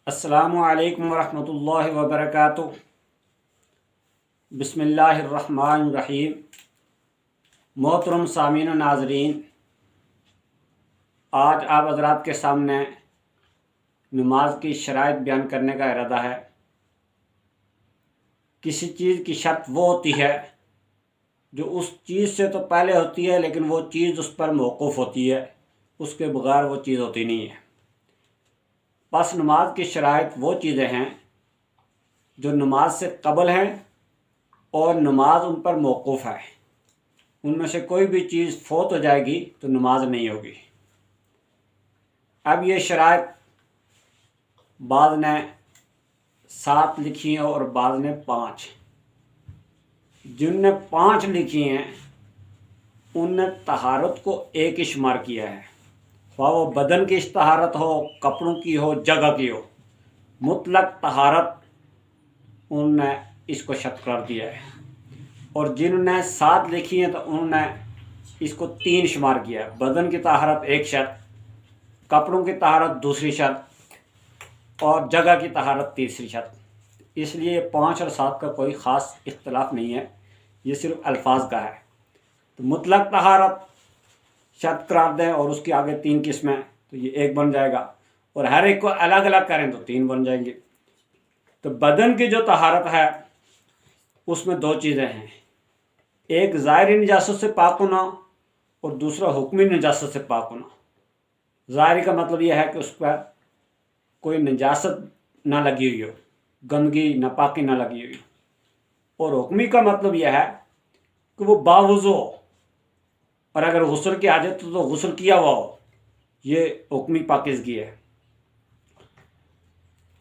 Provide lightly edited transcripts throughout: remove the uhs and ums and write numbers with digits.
السلام علیکم ورحمۃ اللہ وبرکاتہ۔ بسم اللہ الرحمن الرحیم۔ محترم سامعین و ناظرین، آج آپ حضرات کے سامنے نماز کی شرائط بیان کرنے کا ارادہ ہے۔ کسی چیز کی شرط وہ ہوتی ہے جو اس چیز سے تو پہلے ہوتی ہے لیکن وہ چیز اس پر موقوف ہوتی ہے، اس کے بغیر وہ چیز ہوتی نہیں ہے۔ پس نماز کی شرائط وہ چیزیں ہیں جو نماز سے قبل ہیں اور نماز ان پر موقوف ہے۔ ان میں سے کوئی بھی چیز فوت ہو جائے گی تو نماز نہیں ہوگی۔ اب یہ شرائط بعض نے 7 لکھی ہیں اور بعض نے 5۔ جن نے 5 لکھی ہیں ان نے طہارت کو ایک ہی شمار کیا ہے، خواہ وہ بدن کی طہارت ہو، کپڑوں کی ہو، جگہ کی ہو، مطلق طہارت انہوں نے اس کو شرط قرار دیا ہے۔ اور جنہوں نے 7 لکھی ہیں تو انہوں نے اس کو 3 شمار کیا ہے، بدن کی طہارت ایک شرط، کپڑوں کی طہارت دوسری شرط اور جگہ کی طہارت تیسری شرط۔ اس لیے 5 اور 7 کا کوئی خاص اختلاف نہیں ہے، یہ صرف الفاظ کا ہے۔ تو مطلق طہارت شرط قرار دیں اور اس کی آگے 3 قسمیں، تو یہ 1 بن جائے گا، اور ہر ایک کو الگ الگ کریں تو 3 بن جائیں گے۔ تو بدن کی جو طہارت ہے اس میں 2 چیزیں ہیں، ایک ظاہری نجاست سے پاک ہونا اور دوسرا حکمی نجاست سے پاک ہونا۔ ظاہری کا مطلب یہ ہے کہ اس پر کوئی نجاست نہ لگی ہوئی ہو، گندگی ناپاکی نہ لگی ہوئی ہو، اور حکمی کا مطلب یہ ہے کہ وہ باوضو ہو، اور اگر غسل کی حاجت تو غسل کیا ہوا ہو، یہ حکمی پاکیزگی ہے۔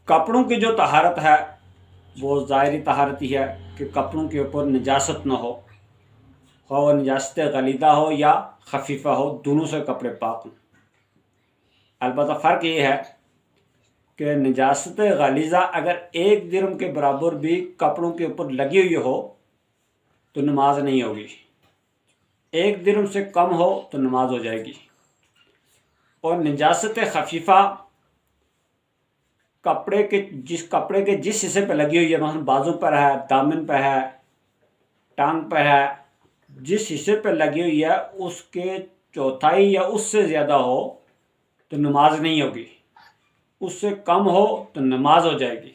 کپڑوں کی جو طہارت ہے وہ ظاہری طہارت ہی ہے کہ کپڑوں کے اوپر نجاست نہ ہو، خواہ وہ نجاست غلیظہ ہو یا خفیفہ ہو، دونوں سے کپڑے پاک ہوں۔ البتہ فرق یہ ہے کہ نجاست غلیظہ اگر 1 درہم کے برابر بھی کپڑوں کے اوپر لگی ہوئی ہو تو نماز نہیں ہوگی، 1 درہم سے کم ہو تو نماز ہو جائے گی۔ اور نجاست خفیفہ کپڑے کے جس حصے پہ لگی ہوئی ہے، مثلا بازو پر ہے، دامن پہ ہے، ٹانگ پہ ہے، جس حصے پہ لگی ہوئی ہے اس کے چوتھائی یا اس سے زیادہ ہو تو نماز نہیں ہوگی، اس سے کم ہو تو نماز ہو جائے گی۔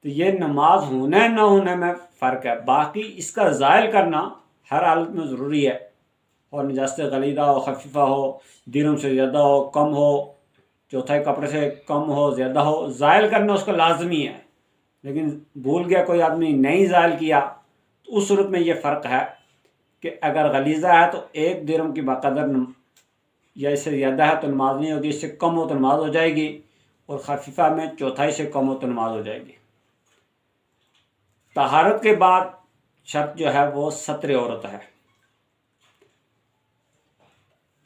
تو یہ نماز ہونے نہ ہونے میں فرق ہے، باقی اس کا زائل کرنا ہر حالت میں ضروری ہے، اور نجاست غلیظہ ہو، خفیفہ ہو، درہم سے زیادہ ہو، کم ہو، چوتھائی کپڑے سے کم ہو، زیادہ ہو، زائل کرنا اس کا لازمی ہے۔ لیکن بھول گیا کوئی آدمی نہیں زائل کیا تو اس صورت میں یہ فرق ہے کہ اگر غلیظہ ہے تو 1 درہم کی بقدر یا اس سے زیادہ ہے تو نماز نہیں ہوگی، اس سے کم ہو تو نماز ہو جائے گی، اور خفیفہ میں چوتھائی سے کم ہو تو نماز ہو جائے گی۔ طہارت کے بعد شرط جو ہے وہ ستر عورت ہے۔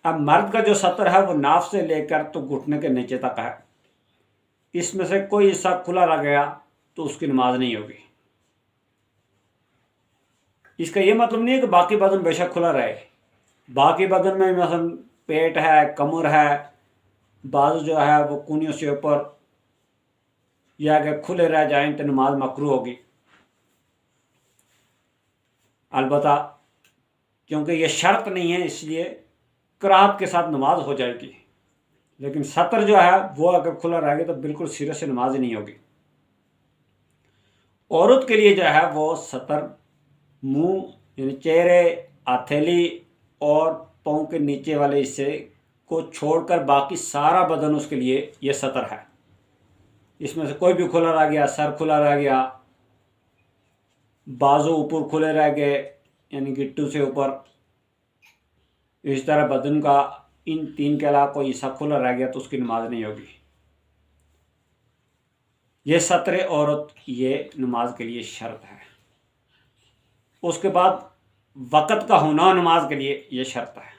اب مرد کا جو سطر ہے وہ ناف سے لے کر تو گھٹنے کے نیچے تک ہے، اس میں سے کوئی حصہ کھلا رہ گیا تو اس کی نماز نہیں ہوگی۔ اس کا یہ مطلب نہیں ہے کہ باقی بدن بے شک کھلا رہے، باقی بدن میں مثلا پیٹ ہے، کمر ہے، بازو جو ہے وہ کونیوں سے اوپر یا اگر کھلے رہ جائیں تو نماز مکروہ ہوگی۔ البتہ کیونکہ یہ شرط نہیں ہے اس لیے کراہت کے ساتھ نماز ہو جائے گی، لیکن سطر جو ہے وہ اگر کھلا رہے گا تو بالکل سرے سے نماز ہی نہیں ہوگی۔ عورت کے لیے جو ہے وہ سطر منہ یعنی چہرے، ہتھیلی اور پاؤں کے نیچے والے حصے کو چھوڑ کر باقی سارا بدن اس کے لیے یہ سطر ہے۔ اس میں سے کوئی بھی کھلا رہ گیا، سر کھلا رہ گیا، بازو اوپر کھلے رہ گئے یعنی گٹو سے اوپر، اس طرح بدن کا ان 3 کے علاوہ کوئی حصہ کھلا رہ گیا تو اس کی نماز نہیں ہوگی۔ یہ ستر عورت یہ نماز کے لیے شرط ہے۔ اس کے بعد وقت کا ہونا نماز کے لیے یہ شرط ہے۔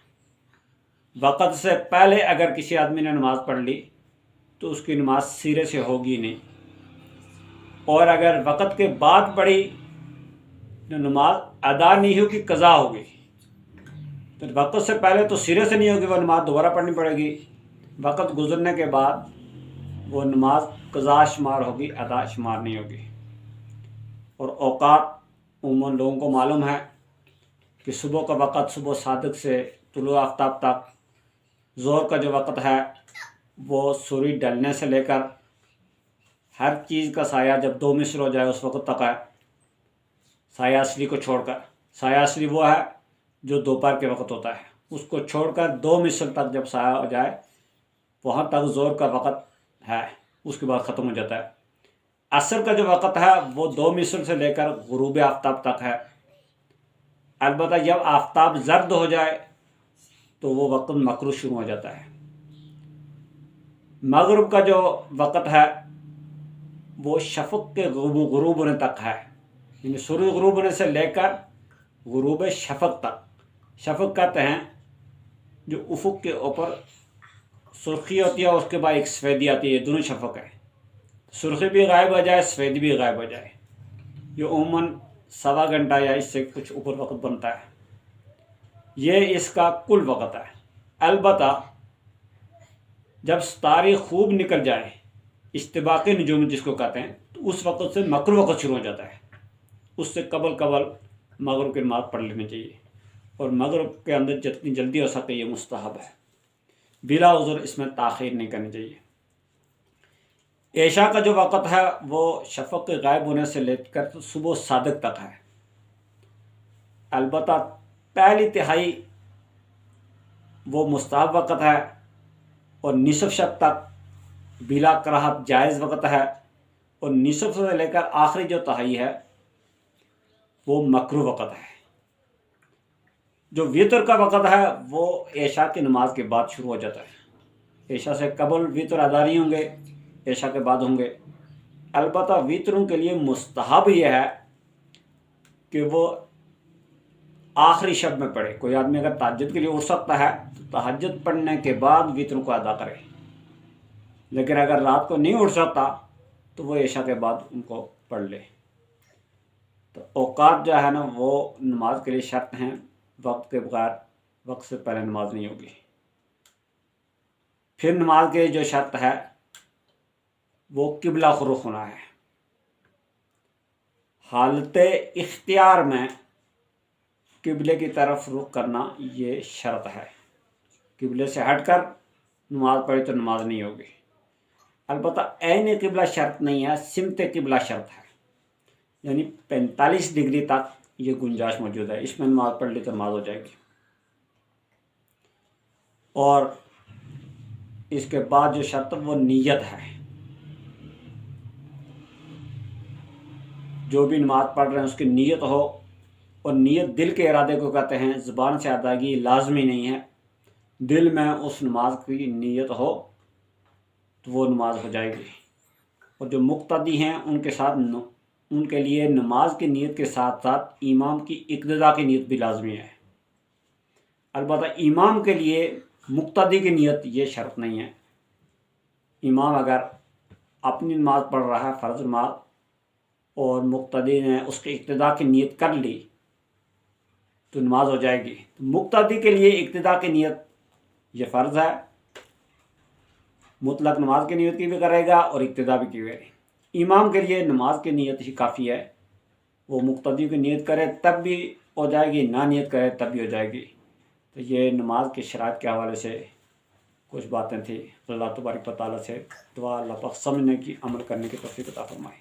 وقت سے پہلے اگر کسی آدمی نے نماز پڑھ لی تو اس کی نماز سرے سے ہوگی نہیں، اور اگر وقت کے بعد پڑھی تو نماز ادا نہیں ہوگی، قضا ہوگی۔ تو وقت سے پہلے تو سرے سے نہیں ہوگی، وہ نماز دوبارہ پڑھنی پڑے گی۔ وقت گزرنے کے بعد وہ نماز قضا شمار ہوگی، ادا شمار نہیں ہوگی۔ اور اوقات عموماً لوگوں کو معلوم ہے کہ صبح کا وقت صبح صادق سے طلوع آفتاب تک، ظہر کا جو وقت ہے وہ سورج ڈھلنے سے لے کر ہر چیز کا سایہ جب 2 مصر ہو جائے اس وقت تک ہے، سایہ اصلی کو چھوڑ کر۔ سایہ اصلی وہ ہے جو دوپہر کے وقت ہوتا ہے، اس کو چھوڑ کر 2 مصر تک جب سایہ ہو جائے وہاں تک ظہر کا وقت ہے، اس کے بعد ختم ہو جاتا ہے۔ عصر کا جو وقت ہے وہ 2 مصر سے لے کر غروب آفتاب تک ہے۔ البتہ جب آفتاب زرد ہو جائے تو وہ وقت مکروہ شروع ہو جاتا ہے۔ مغرب کا جو وقت ہے وہ شفق کے غروب ہونے تک ہے، یعنی سورج غروب ہونے سے لے کر غروب شفق تک۔ شفق کہتے ہیں جو افق کے اوپر سرخی ہوتی ہے، اس کے بعد ایک سفیدی آتی ہے، یہ دونوں شفق ہے۔ سرخی بھی غائب ہو جائے، سفیدی بھی غائب ہو جائے، یہ عموماً 1.25 گھنٹہ یا اس سے کچھ اوپر وقت بنتا ہے۔ یہ اس کا کل وقت ہے۔ البتہ جب ستارے خوب نکل جائیں، استباقی نجوم جس کو کہتے ہیں، تو اس وقت سے مکروہ وقت شروع ہو جاتا ہے۔ اس سے قبل مغرب کی نماز پڑھ لینی چاہیے، اور مغرب کے اندر جتنی جلدی ہو سکے یہ مستحب ہے، بلا عذر اس میں تاخیر نہیں کرنی چاہیے۔ عشاء کا جو وقت ہے وہ شفق کے غائب ہونے سے لے کر صبح صادق تک ہے۔ البتہ پہلی تہائی وہ مستحب وقت ہے، اور نصف شب تک بلا کراہت جائز وقت ہے، اور نصف سے لے کر آخری جو تہائی ہے وہ مکروہ وقت ہے۔ جو وطر کا وقت ہے وہ عشاء کی نماز کے بعد شروع ہو جاتا ہے۔ عشاء سے قبل وطر ادا نہیں ہوں گے، عشاء کے بعد ہوں گے۔ البتہ وطروں کے لیے مستحب یہ ہے کہ وہ آخری شب میں پڑھے۔ کوئی آدمی اگر تہجد کے لیے اٹھ سکتا ہے تو تہجد پڑھنے کے بعد وطروں کو ادا کرے، لیکن اگر رات کو نہیں اٹھ سکتا تو وہ عشاء کے بعد ان کو پڑھ لے۔ تو اوقات جو ہے نا وہ نماز کے لیے شرط ہیں، وقت کے بغیر، وقت سے پہلے نماز نہیں ہوگی۔ پھر نماز کے جو شرط ہے وہ قبلہ رخ ہونا ہے۔ حالت اختیار میں قبلے کی طرف رخ کرنا یہ شرط ہے۔ قبلے سے ہٹ کر نماز پڑھی تو نماز نہیں ہوگی۔ البتہ عین قبلہ شرط نہیں ہے، سمت قبلہ شرط ہے، یعنی 45 ڈگری تک یہ گنجائش موجود ہے، اس میں نماز پڑھ لی تو نماز ہو جائے گی۔ اور اس کے بعد جو شرط وہ نیت ہے۔ جو بھی نماز پڑھ رہے ہیں اس کی نیت ہو، اور نیت دل کے ارادے کو کہتے ہیں، زبان سے ادائیگی لازمی نہیں ہے۔ دل میں اس نماز کی نیت ہو تو وہ نماز ہو جائے گی۔ اور جو مقتدی ہیں ان کے لیے نماز کی نیت کے ساتھ ساتھ امام کی اقتداء کی نیت بھی لازمی ہے۔ البتہ امام کے لیے مقتدی کی نیت یہ شرط نہیں ہے۔ امام اگر اپنی نماز پڑھ رہا ہے، فرض نماز، اور مقتدی نے اس کی اقتداء کی نیت کر لی تو نماز ہو جائے گی۔ مقتدی کے لیے اقتداء کی نیت یہ فرض ہے، مطلق نماز کی نیت کی بھی کرے گا اور اقتداء بھی کی ہوئے۔ امام کے لیے نماز کی نیت ہی کافی ہے، وہ مقتدی کی نیت کرے تب بھی ہو جائے گی، نہ نیت کرے تب بھی ہو جائے گی۔ تو یہ نماز کی شرائط کے حوالے سے کچھ باتیں تھیں۔ اللہ تبارک و تعالیٰ سے دعا اللہ پاک سمجھنے کی، عمل کرنے کی توفیق عطا فرمائے۔